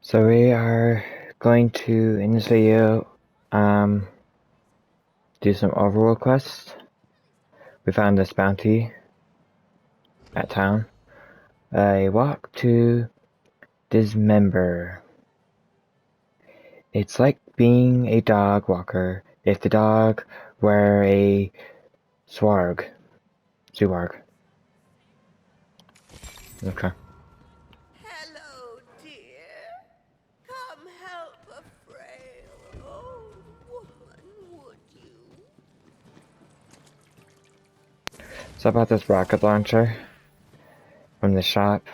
So we are going to, in this video, do some overworld quests. We found this bounty at town. A walk to dismember. It's like being a dog walker if the dog were a swarg. Zwarg. Okay. Hello, dear. Come help a frail old woman, would you? So about this rocket launcher from the shop.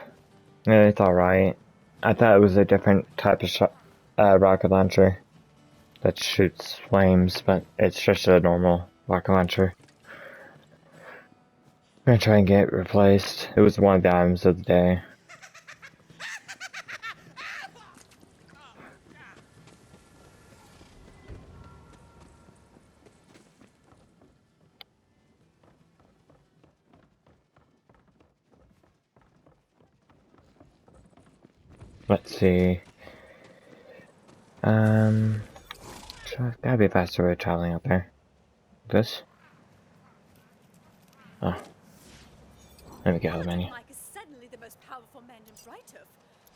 Yeah, it's alright. I thought it was a different type of rocket launcher that shoots flames, but it's just a normal rocket launcher. I'm gonna try and get it replaced. It was one of the items of the day. Let's see. Gotta be a faster way of traveling up there. This? Oh. Let me get out of the menu. Mike is suddenly the most powerful man in Brightoff.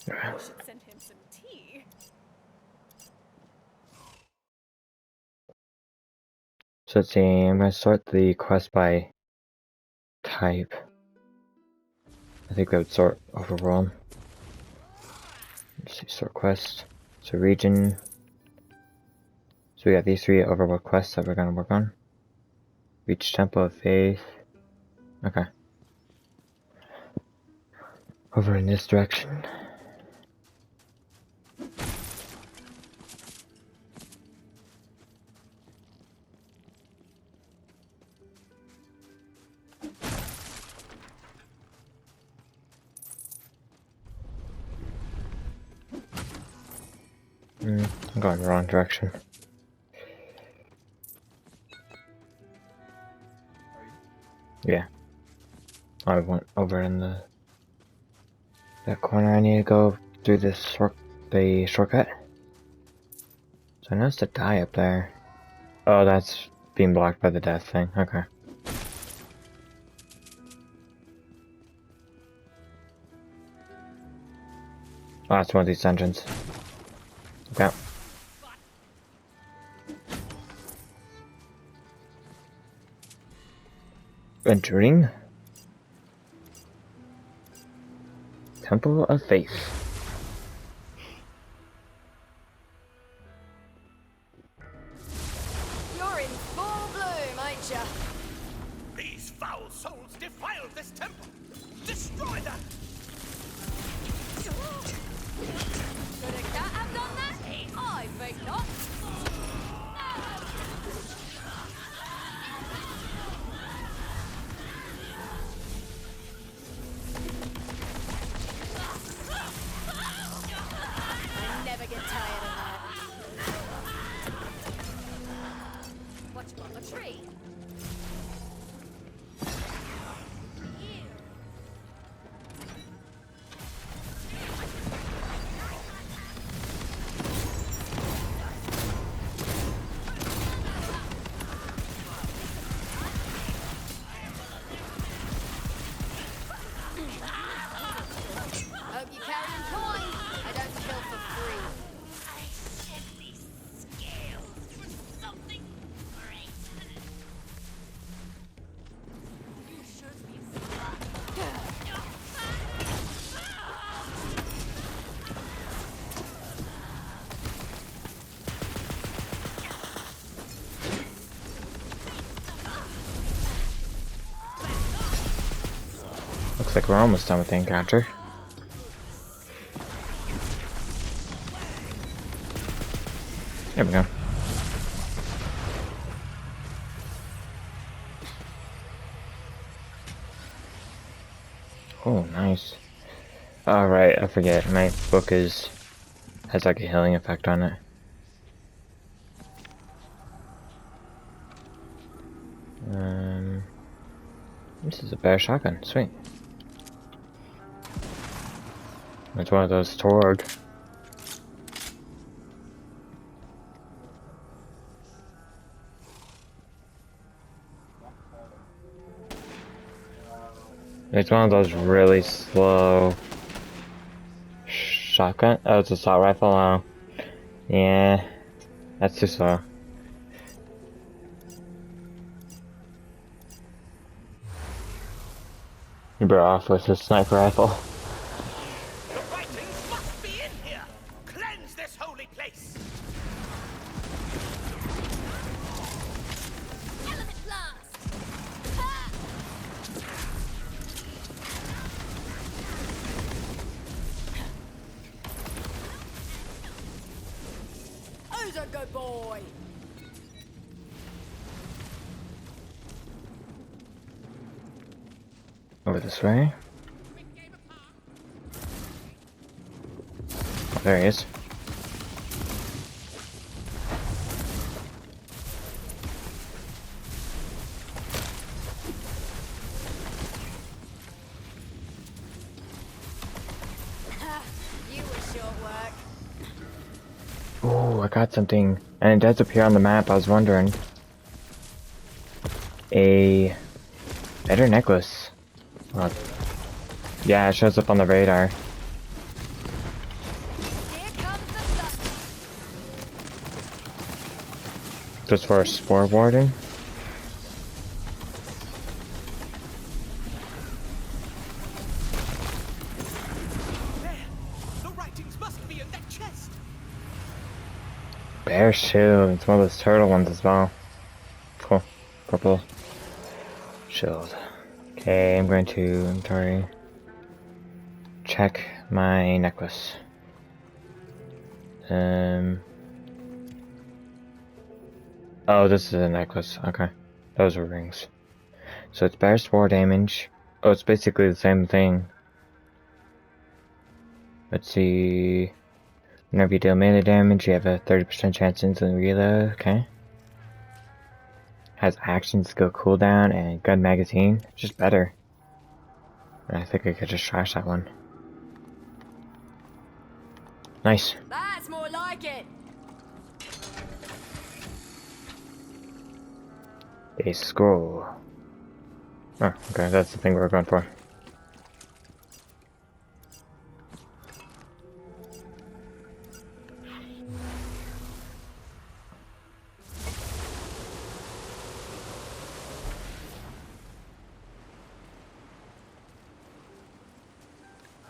We should send him some tea. So let's see, I'm gonna sort the quest by type. I think that would sort overworld. Let's see, sort quest. So region. So we got these three overworld quests that we're gonna work on. Reach Temple of Faith. Okay. Over in this direction. I'm going the wrong direction. Yeah. I went over in that corner. I need to go through the shortcut. So I noticed a die up there. Oh, that's being blocked by the death thing. Okay. Oh, that's one of these dungeons. Okay. Entering Temple of Faith. You're in full bloom, ain't ya? These foul souls defiled this temple! Destroy them! Could a cat have done that? I think not. I never get tired of that. What you want, a tree? Hope you're carrying coin. I don't kill for free. I shed these scales for something great. You should be Looks like we're almost done with the encounter. There we go. Oh, nice. Alright, I forget. My book has like a healing effect on it. This is a bear shotgun. Sweet. It's one of those Torg. It's one of those really slow shotgun. Oh, it's a assault rifle. Oh, yeah, that's too slow. You better off with the sniper rifle. The writings must be in here! Cleanse this holy place! Element blast! Ha! Who's a good boy? Over this way. Oh, there he is. Ha! You were short work. Oh, I got something, and it does appear on the map. I was wondering. A better necklace. Oh, yeah, it shows up on the radar. Here comes the sun. Just for a spore warden. There! The writings must be in that chest! Bear shield. It's one of those turtle ones as well. Cool. Purple shield. Okay, I'm going to inventory. Check my necklace. Oh, this is a necklace. Okay. Those are rings. So it's bear spore damage. Oh, it's basically the same thing. Let's see. Whenever you deal melee damage, you have a 30% chance to instantly reload. Okay. Has action skill cooldown and gun magazine. Just better. I think I could just trash that one. Nice. That's more like it. A scroll. Oh, okay, that's the thing we're going for.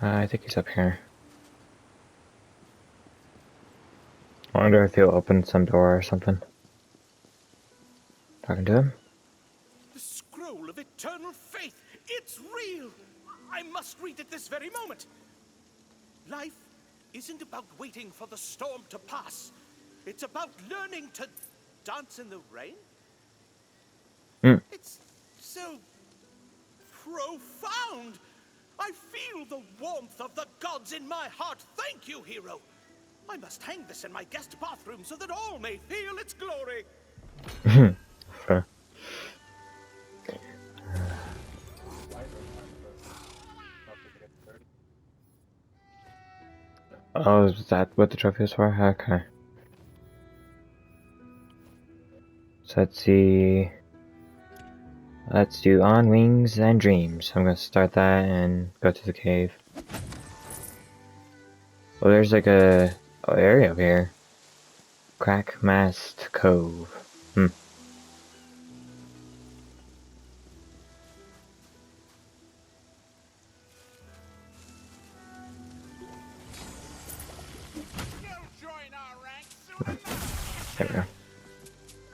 I think he's up here. I wonder if he'll open some door or something. Talking to him? The scroll of eternal faith! It's real! I must read it this very moment! Life isn't about waiting for the storm to pass. It's about learning to dance in the rain. It's so profound! I feel the warmth of the gods in my heart. Thank you, hero! I must hang this in my guest bathroom so that all may feel its glory. Fair. Oh, is that what the trophy is for? Okay. So let's see. Let's do On Wings and Dreams. I'm gonna start that and go to the cave. Oh, there's like a area over here. Crack Mast Cove. There we go.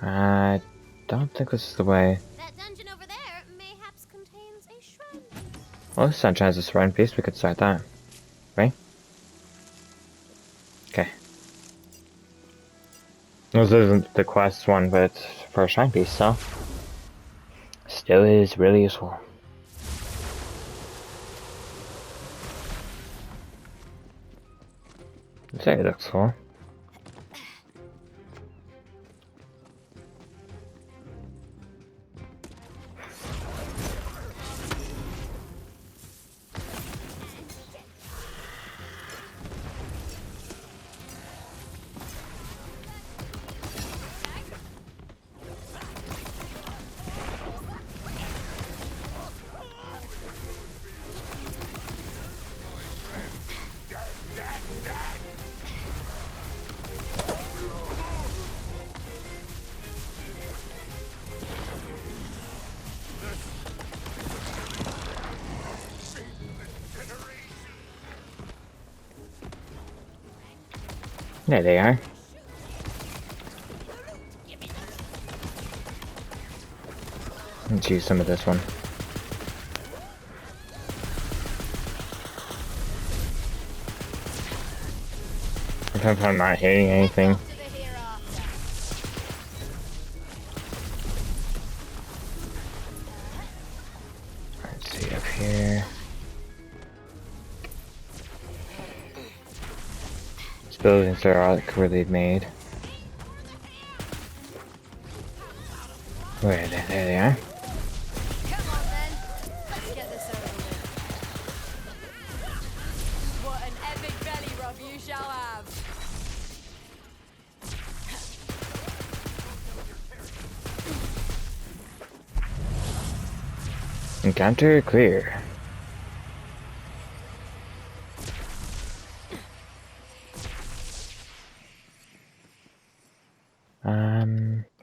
I don't think this is the way. That dungeon over there mayhaps contains a shrine. Well, this sunshine has a shrine piece. We could start that. Right? Okay. This isn't the quest one, but it's for a shrine piece, so. Still is really useful. This area looks cool. There they are. Let's use some of this one. If I'm not hitting anything. To the hereafter. Let's see up here. These buildings are clearly made. Where are they? There they are. Come on then. Let's get this over with. What an epic belly rub you shall have. Encounter clear.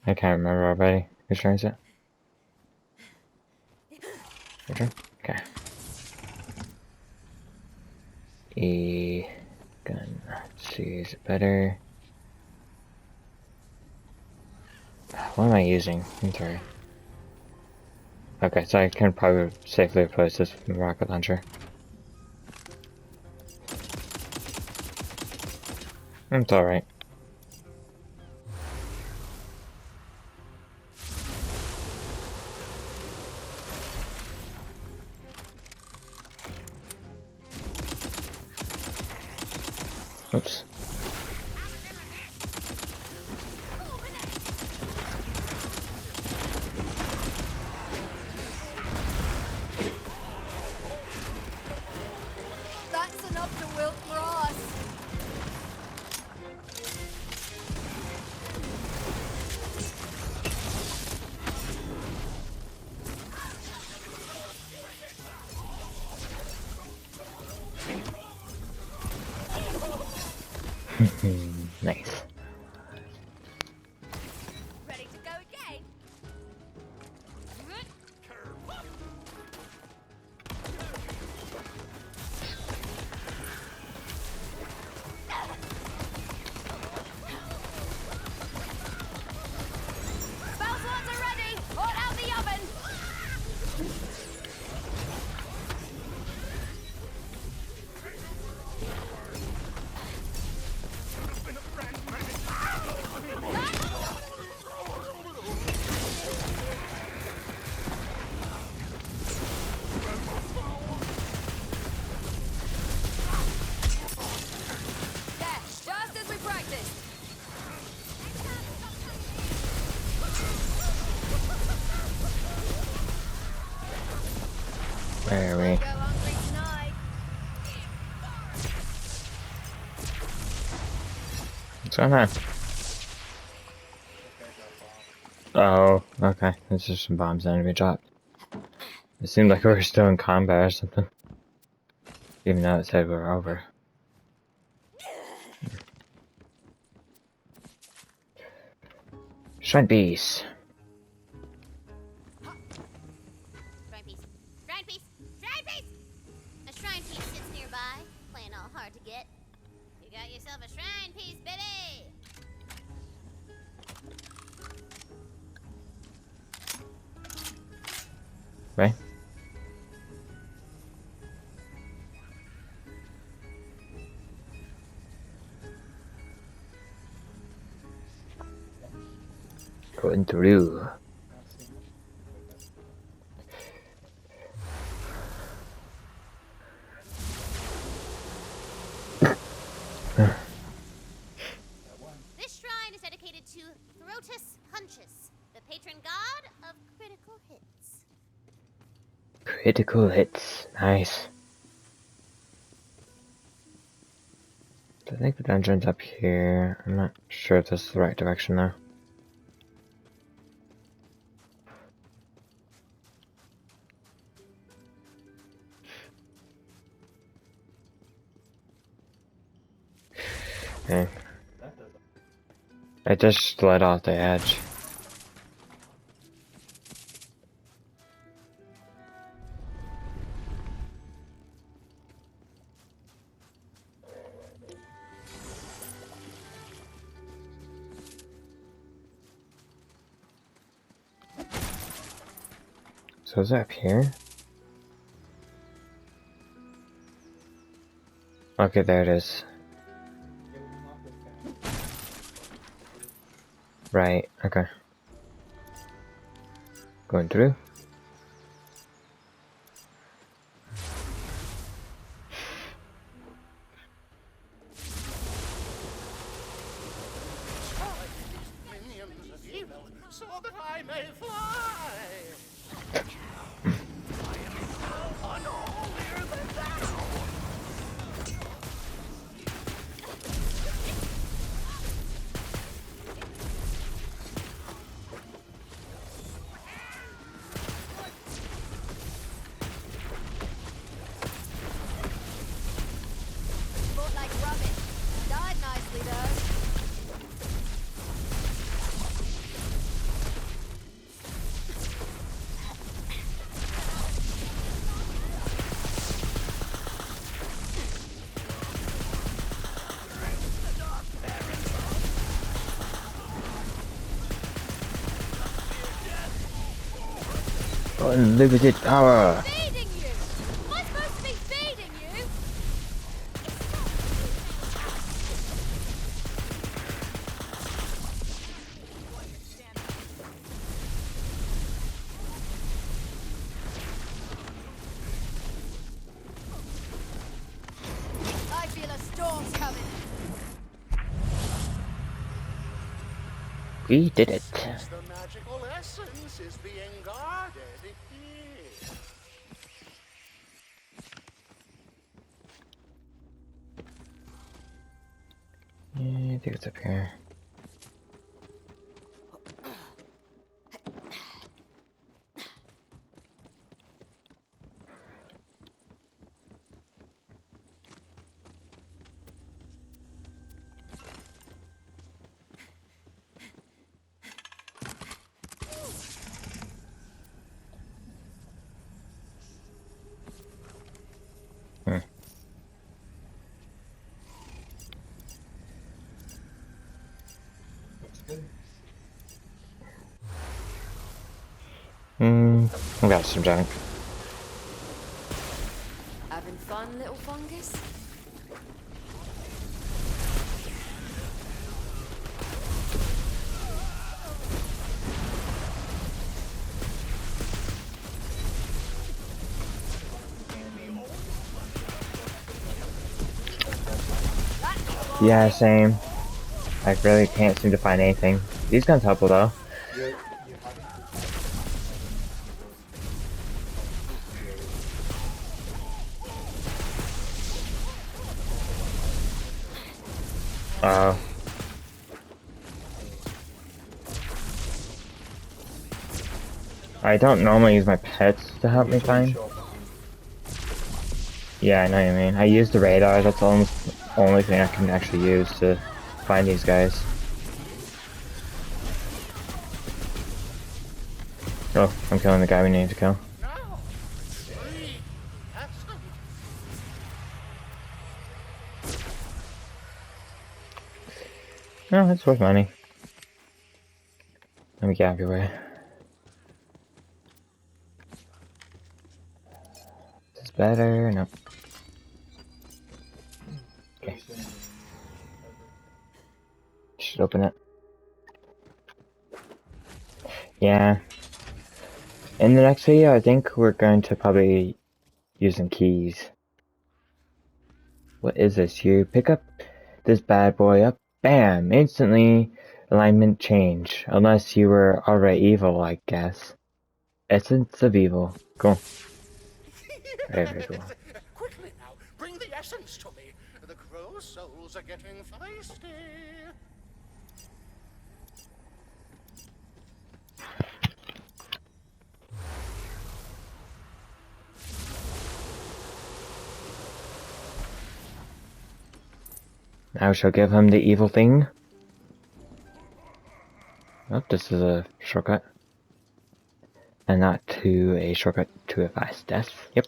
I can't remember already. Whose turn is it? Your turn? Okay. Gun. Let's see, is it better? What am I using? I'm sorry. Okay, so I can probably safely replace this with a rocket launcher. It's alright. Oops. That's enough to wilt grass. Nice. Ready to go again? Spell slots are ready. All out the oven. Yeah, just as we practiced. Where are we? Go hungry tonight. What's going on? Oh, okay. There's just some bombs that need to be dropped. It seemed like we were still in combat or something. Even though it said we were over. Shrine beast. Shrine piece. Shrine piece. Shrine piece! A shrine piece sits nearby, playing all hard to get. You got yourself a shrine piece, baby! Right? Going through. This shrine is dedicated to Throtus Hunchus, the patron god of critical hits. Critical hits. Nice. I think the dungeon's up here. I'm not sure if this is the right direction though. Okay. I just slid off the edge. So is that up here? Okay, there it is. Right, okay. Going through. Minions of evil, so that I may fly. I am unholier than thou. Fought like rubbish. Died nicely though. Unlimited power! Feeding you! Am I supposed to be feeding you? I feel a storm's coming. We did it. Since the magical essence is being guarded here. Yeah, I think it's up here. I got some junk. Having fun, little fungus? Yeah, same. I really can't seem to find anything. These guns helpful though. Oh. I don't normally use my pets to help me find. Yeah, I know what you mean. I use the radar, that's almost the only thing I can actually use to find these guys. Oh, I'm killing the guy we need to kill. Now, free essence. No, it's worth money. Let me get out of your way. Is this better? No. Okay. Should open it. Yeah. In the next video, I think we're going to probably use some keys. What is this? You pick up this bad boy up, bam! Instantly, alignment change. Unless you were already evil, I guess. Essence of evil. Cool. Very cool. Quickly now, bring the essence to me. The crow souls are getting feisty. I shall give him the evil thing. Oh, this is a shortcut. And not to a shortcut to a fast death. Yep.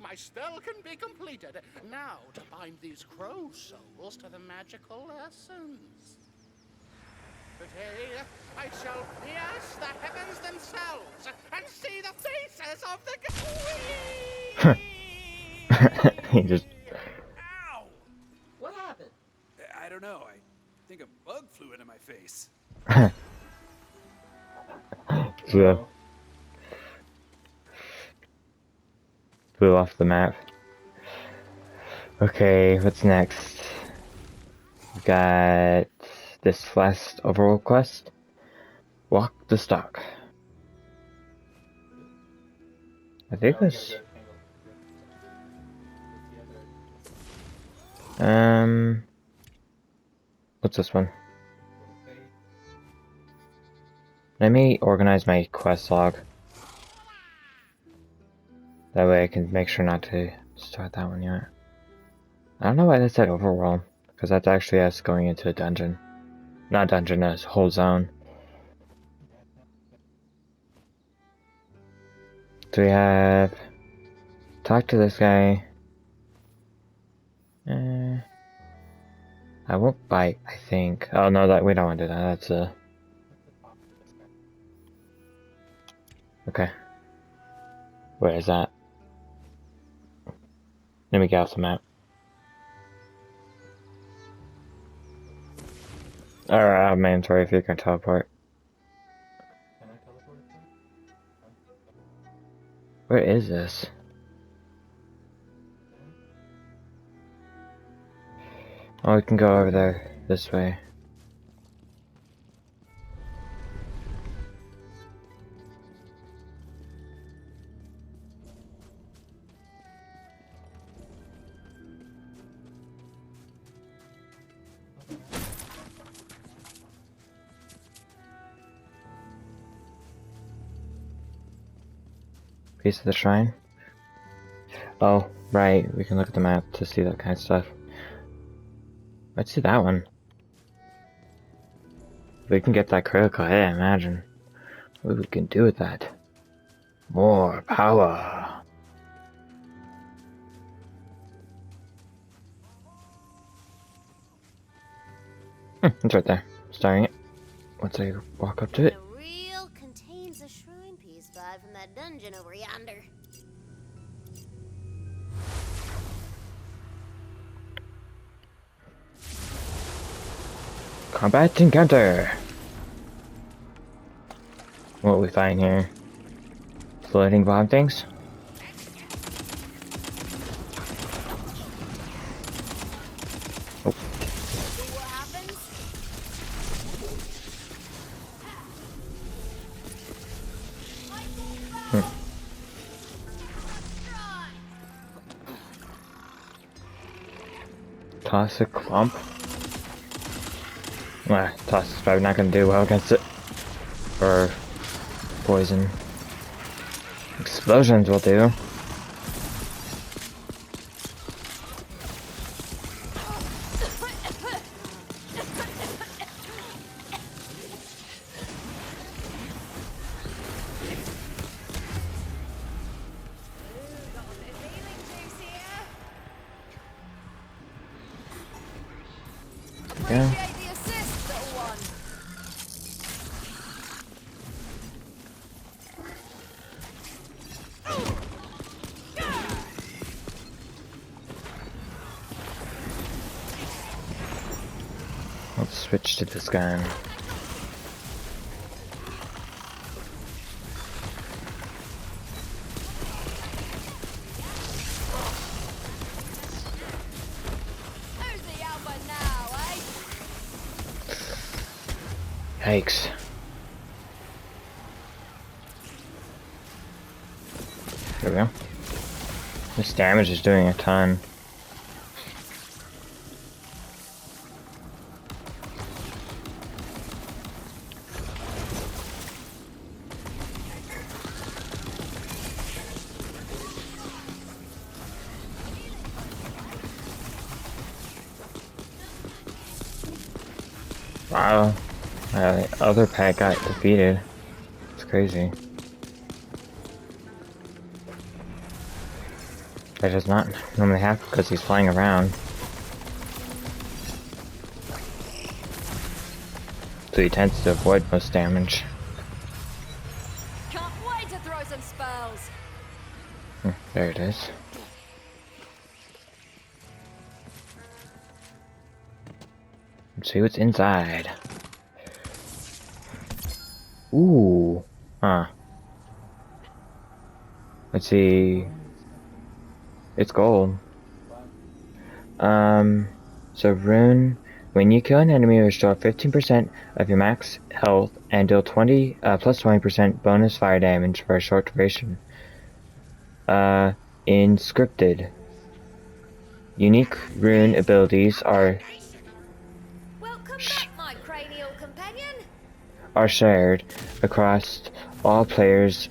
My spell can be completed. Now to bind these crow souls to the magical essence. Today, I shall pierce the heavens themselves and see the faces of the He just Ow! What happened? I don't know. I think a bug flew into my face. flew off the map. Okay, what's next? We got this last overworld quest. Walk the stock. I think this. What's this one? Let me organize my quest log. That way I can make sure not to start that one yet. I don't know why that said overworld, because that's actually us going into a dungeon. Not dungeon, a whole zone. So we have... Talk to this guy. I won't bite, I think. Oh no, that we don't want to do that. That's okay. Where is that? Let me get off the map. Alright, I have my inventory if you can teleport. Where is this? Oh, we can go over there, this way. Piece of the shrine? Oh, right, we can look at the map to see that kind of stuff. Let's see that one. We can get that critical hit, imagine. What we can do with that. More power. It's right there. Starting it. Once I walk up to it. The real contains a shrine piece vibe from that dungeon over yonder. Combat encounter! What we find here? Floating bomb things? Oh. See what happens? Toss a clump? Well, toss is probably not gonna do well against it. Or poison. Explosions will do. Yeah. Appreciate the assist, little one. Let's switch to this guy. Who's the alpha now, eh? Yikes. There we go. This damage is doing a ton. Wow. The other pack got defeated. It's crazy. That does not normally happen because he's flying around. So so he tends to avoid most damage. Can't wait to throw some spells. There it is. Let's see what's inside. Ooh. Huh. Let's see. It's gold. So rune. When you kill an enemy, restore 15% of your max health and deal plus 20% bonus fire damage for a short duration. Inscripted. Unique rune abilities Welcome back, my cranial companion. are shared across all players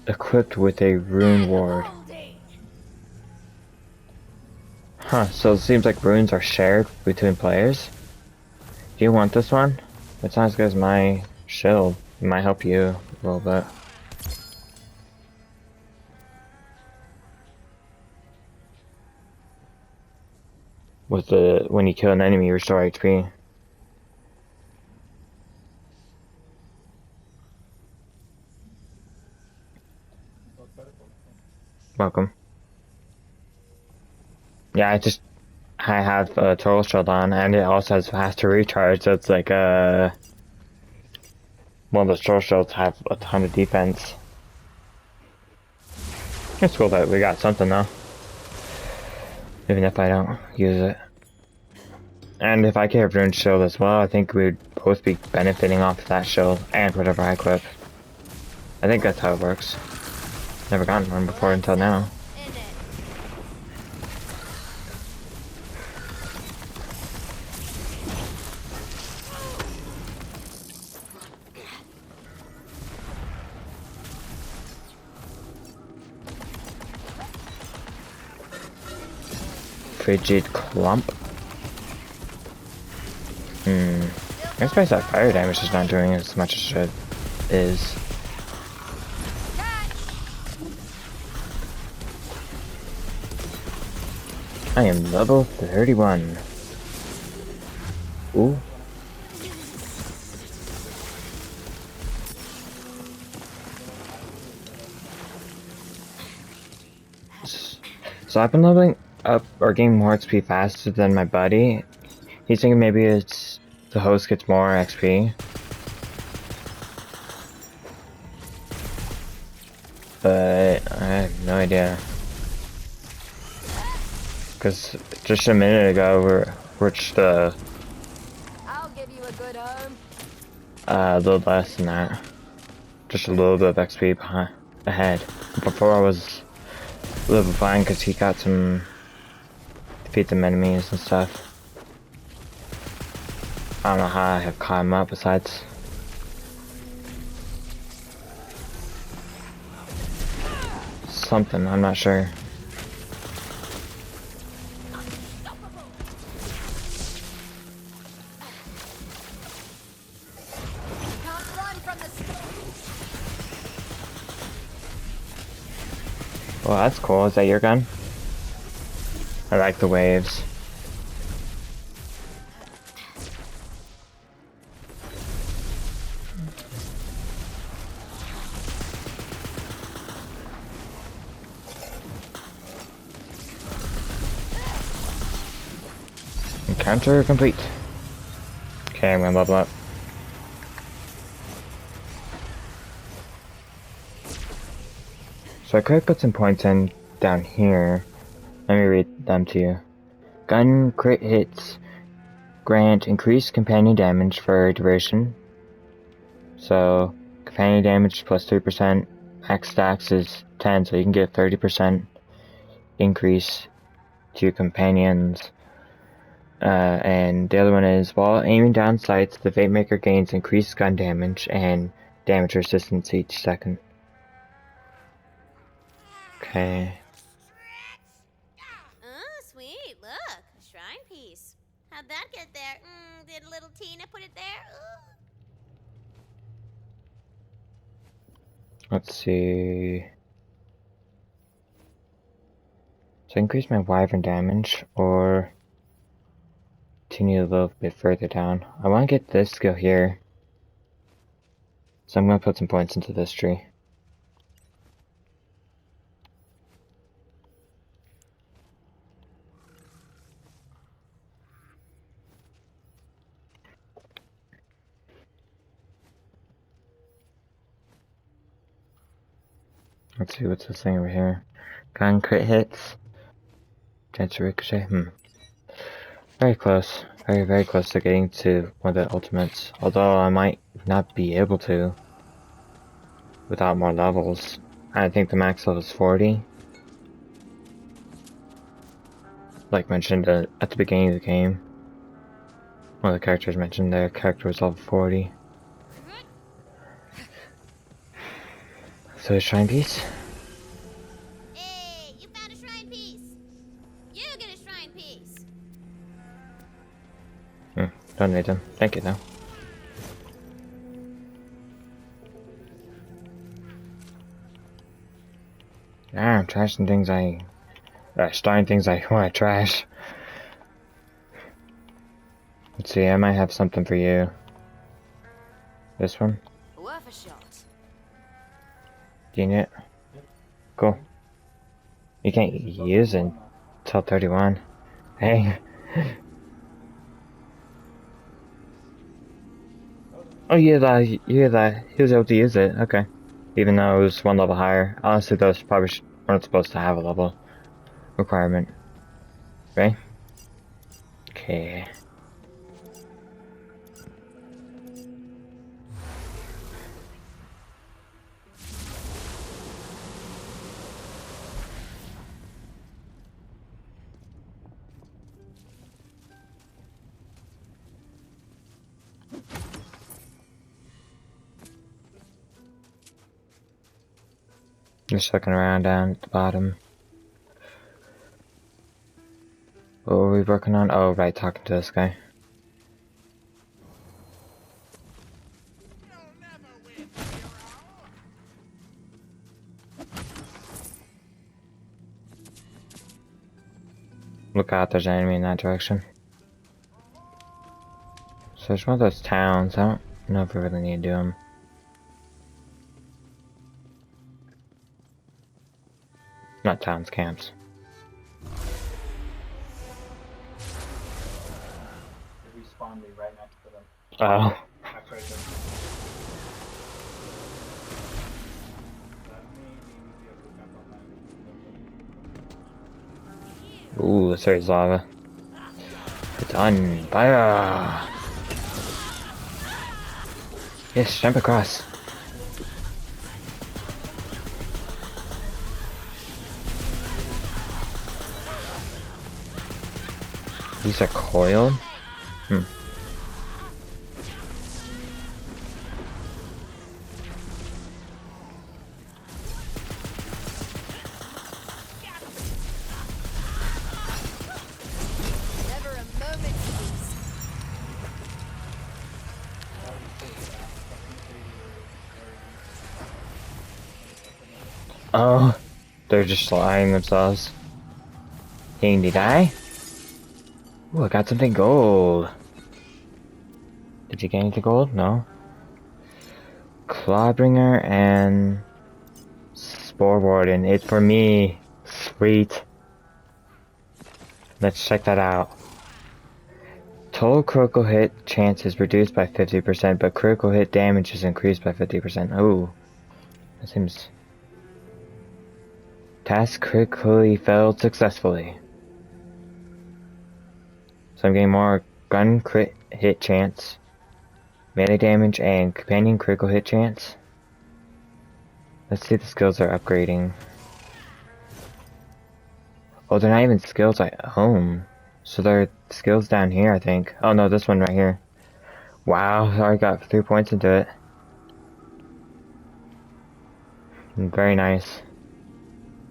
equipped with a rune ward. Holding. Huh, so it seems like runes are shared between players. Do you want this one? It's not as good as my shield. It might help you a little bit. With when you kill an enemy, you restore HP. Welcome. Yeah, I have a turtle shield on, and it also has faster recharge, so it's like well, the turtle shields have a ton of defense. It's cool that we got something though, even if I don't use it. And if I get a rune shield as well, I think we'd both be benefiting off of that shield and whatever I equip. I think that's how it works. Never gotten one before until now. Frigid clump. I suppose that fire damage is not doing as much as it is. I am level 31. Ooh. So I've been leveling up or getting more XP faster than my buddy. He's thinking maybe it's the host gets more XP. But I have no idea. Because just a minute ago we reached the I'll give you a good home. a little less than that. Just a little bit of XP ahead. Before I was a little behind because he got some defeat some enemies and stuff. I don't know how I have caught him up besides. Something, I'm not sure. Can't run from the Well, that's cool. Is that your gun? I like the waves. Encounter complete. Okay, I'm gonna level up. So I could put some points in down here. Let me read them to you. Gun crit hits grant increased companion damage for duration. So companion damage plus 3%. Max stacks is 10, so you can get 30% increase to your companions. And the other one is while aiming down sights, the Fate Maker gains increased gun damage and damage resistance each second. Okay. Oh, sweet. Look, a shrine piece. How'd that get there? Did little Tina put it there? Ooh. Let's see. So increase my wyvern damage or continue a little bit further down. I want to get this skill here. So I'm gonna put some points into this tree. Let's see, what's this thing over here? Gun crit hits. Chance to ricochet. Very close. Very, very close to getting to one of the ultimates. Although I might not be able to without more levels. I think the max level is 40. Like mentioned at the beginning of the game. One of the characters mentioned their character was level 40. So shrine piece. Hey, you found a shrine piece. You get a shrine piece. Don't need them. Thank you though. I'm trashing things starting things I want to trash. Let's see, I might have something for you. This one? Worth a shot. Do you need it? Cool. You can't use it until 31. Hey. Oh, you hear that. He was able to use it. Okay. Even though it was one level higher. Honestly, those probably weren't supposed to have a level requirement. Right? Okay. Just looking around down at the bottom. What were we working on? Oh, right, talking to this guy. Look out, there's an enemy in that direction. So there's one of those towns. I don't know if we really need to do them. Not towns, camps. They respawned me right next to them. Oh. I tried to. Ooh, this is lava. It's on fire! Yes, jump across. These are coiled? Never a moment to lose. Oh, they're just lying themselves. Did he die? Ooh, I got something gold. Did you get anything gold? No. Clawbringer and Spore Warden. It's for me. Sweet. Let's check that out. Total critical hit chance is reduced by 50%, but critical hit damage is increased by 50%. Ooh. That seems... Task critically failed successfully. So I'm getting more gun crit hit chance, melee damage, and companion critical hit chance. Let's see if the skills are upgrading. Oh, they're not even skills at home. So they're skills down here, I think. Oh no, this one right here. Wow, I already got 3 points into it. Very nice.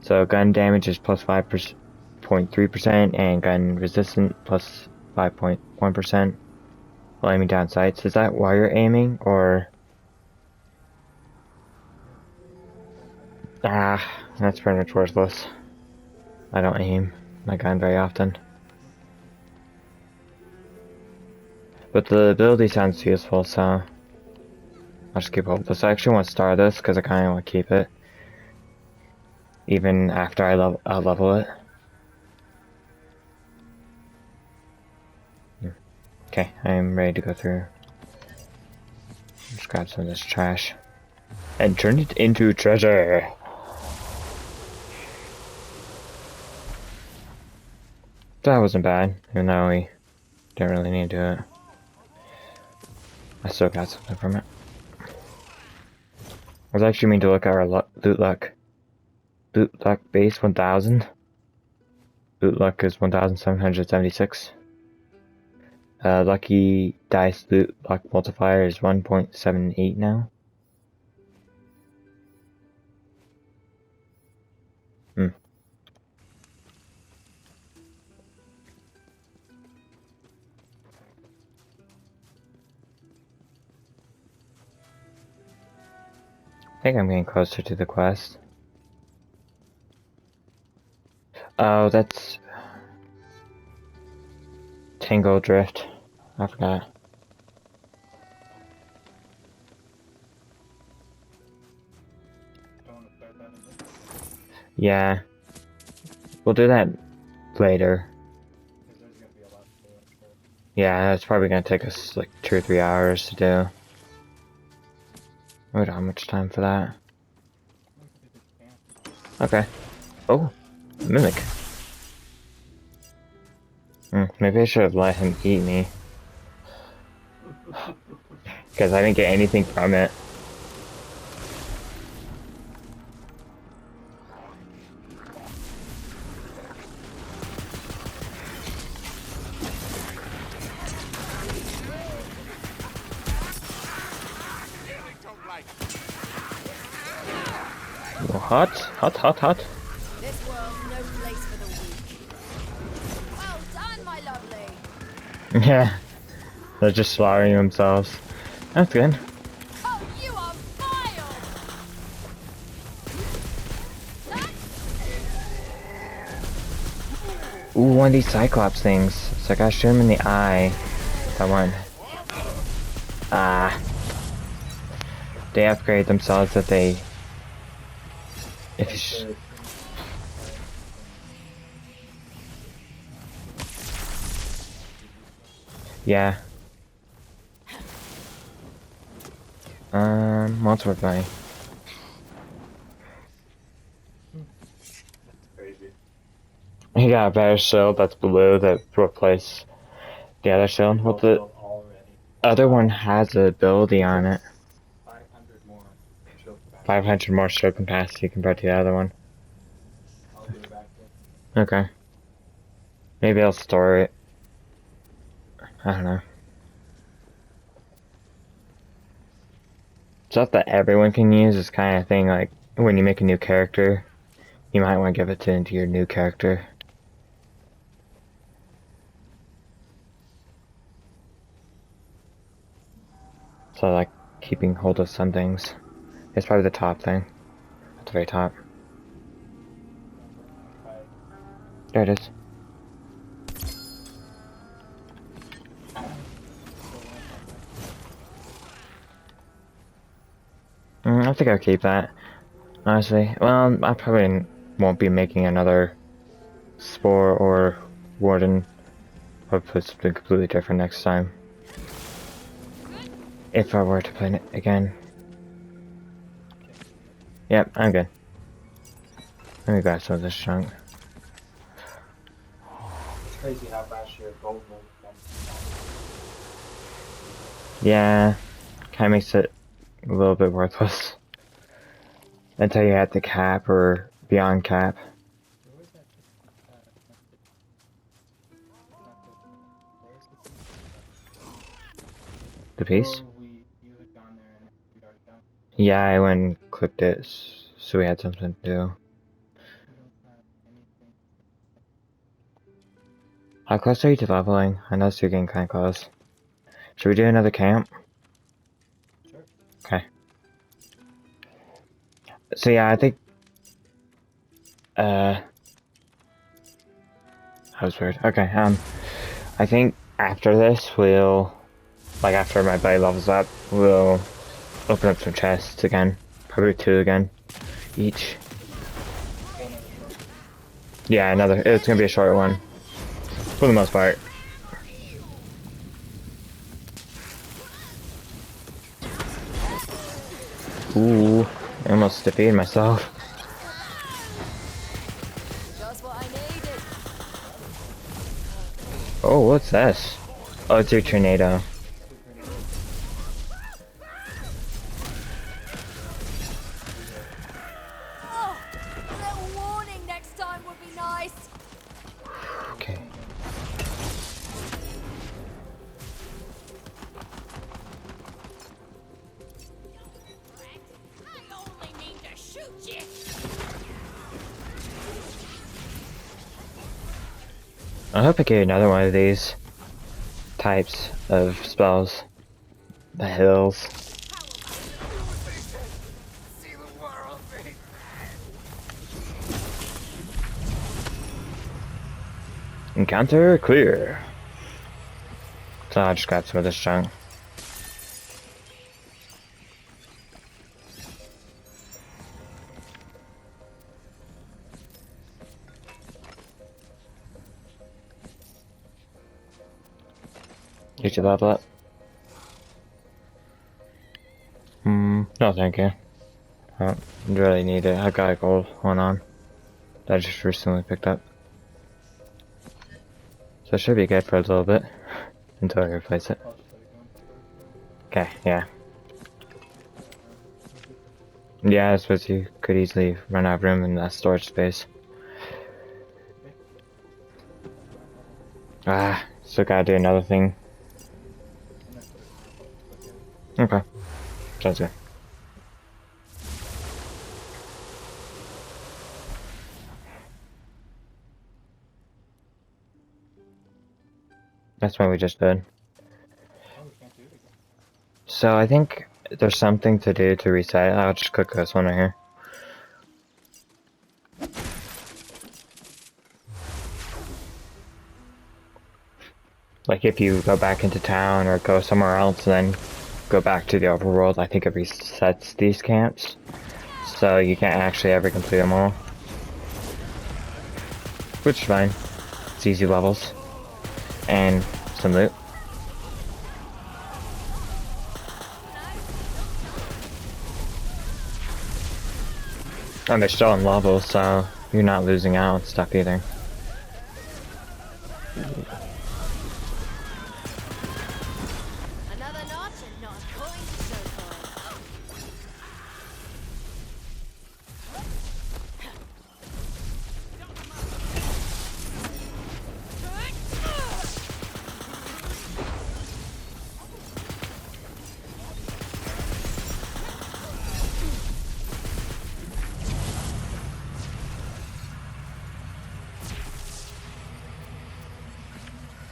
So gun damage is plus 5.3%, and gun resistant plus 5.1%. While aiming down sights. Is that while you're aiming, or... That's pretty much worthless. I don't aim my gun very often. But the ability sounds useful, so... I'll just keep hold of this. I actually want to star this because I kind of want to keep it. Even after I level it. Okay, I'm ready to go through. Just grab some of this trash. And turn it into treasure! That wasn't bad, even though we didn't really need to do it. I still got something from it. I was actually meaning to look at our loot luck. Loot luck base 1000. Loot luck is 1776. Lucky dice loot luck multiplier is 1.78 now. I think I'm getting closer to the quest. Oh, that's Tangle Drift. I forgot. Don't want to start that again. Yeah. We'll do that later. Because there's going to be a lot to do, I'm sure. Yeah, it's probably gonna take us like 2 or 3 hours to do. We don't have much time for that. Okay. Oh, Mimic. Maybe I should have let him eat me. Because I didn't get anything from it. Hot, hot, hot, hot. This world's no place for the weak. Well done, my lovely. Yeah, they're just slaughtering themselves. That's good. Oh, you are vile! Ooh, one of these Cyclops things. So I gotta shoot him in the eye. That one. Ah. They upgrade themselves that they... If you yeah. What's worth money? Crazy. He got a better shield that's blue that replaced the other shield. What the Already. other one has an ability on it. 500 more shield capacity. 500 more shield capacity compared to the other one. I'll give it back to you. Okay. Maybe I'll store it. I don't know. Stuff that everyone can use is kind of thing like when you make a new character, you might want to give it to your new character. So like keeping hold of some things. It's probably the top thing. At the very top. There it is. I think I'll keep that. Honestly. Well, I probably won't be making another Spore or Warden. I'll put something completely different next time. If I were to play it again. Yep, I'm good. Let me grab some of this junk. It's crazy how fast your gold will come. Yeah, kinda makes it a little bit worthless. Until you hit the cap or beyond cap. Where was that? The piece? You had gone there and we'd already done. Yeah, I went and clicked it, so we had something to do. We don't have anything. How close are you to leveling? I know you're getting kinda close. Should we do another camp? Sure. Okay. So yeah, I think... that was weird. Okay, I think after this, we'll... Like, after my buddy levels up, we'll open up some chests again. Probably 2 again. Each. Yeah, another. It's gonna be a short one. For the most part. Ooh, I almost defeated myself. Just what I needed. Oh, what's this? Oh, it's your tornado. Oh, a little warning next time would be nice. Okay. I only mean to shoot you. I hope I get another one of these types of spells. The hills. See the world. Encounter clear. So I'll just grab some of this junk. You should level up. No thank you. I don't really need it. I got a gold one on that I just recently picked up. So it should be good for a little bit until I replace it. Okay, yeah. Yeah, I suppose you could easily run out of room in that storage space. Ah, still gotta do another thing. Okay, sounds good. That's what we just did. So I think there's something to do to reset it. I'll just click this one right here. Like if you go back into town or go somewhere else and then go back to the overworld, I think it resets these camps. So you can't actually ever complete them all. Which is fine. It's easy levels. And some loot. And they're still in levels, so you're not losing out on stuff either. Another notch and not going to show for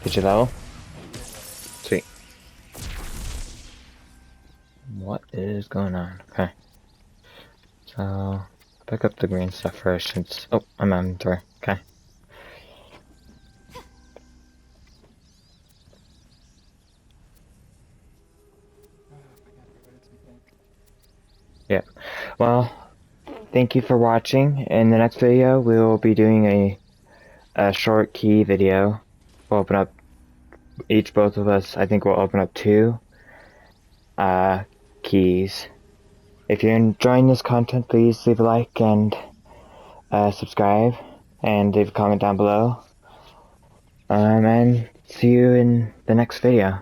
Did you level? Sweet. What is going on? Okay. So, pick up the green stuff first since... Oh, I'm in inventory. Okay. Yeah. Well, thank you for watching. In the next video, we will be doing a short key video. We'll open up... both of us, I think we'll open up 2 keys. If you're enjoying this content, please leave a like and subscribe and leave a comment down below. And see you in the next video.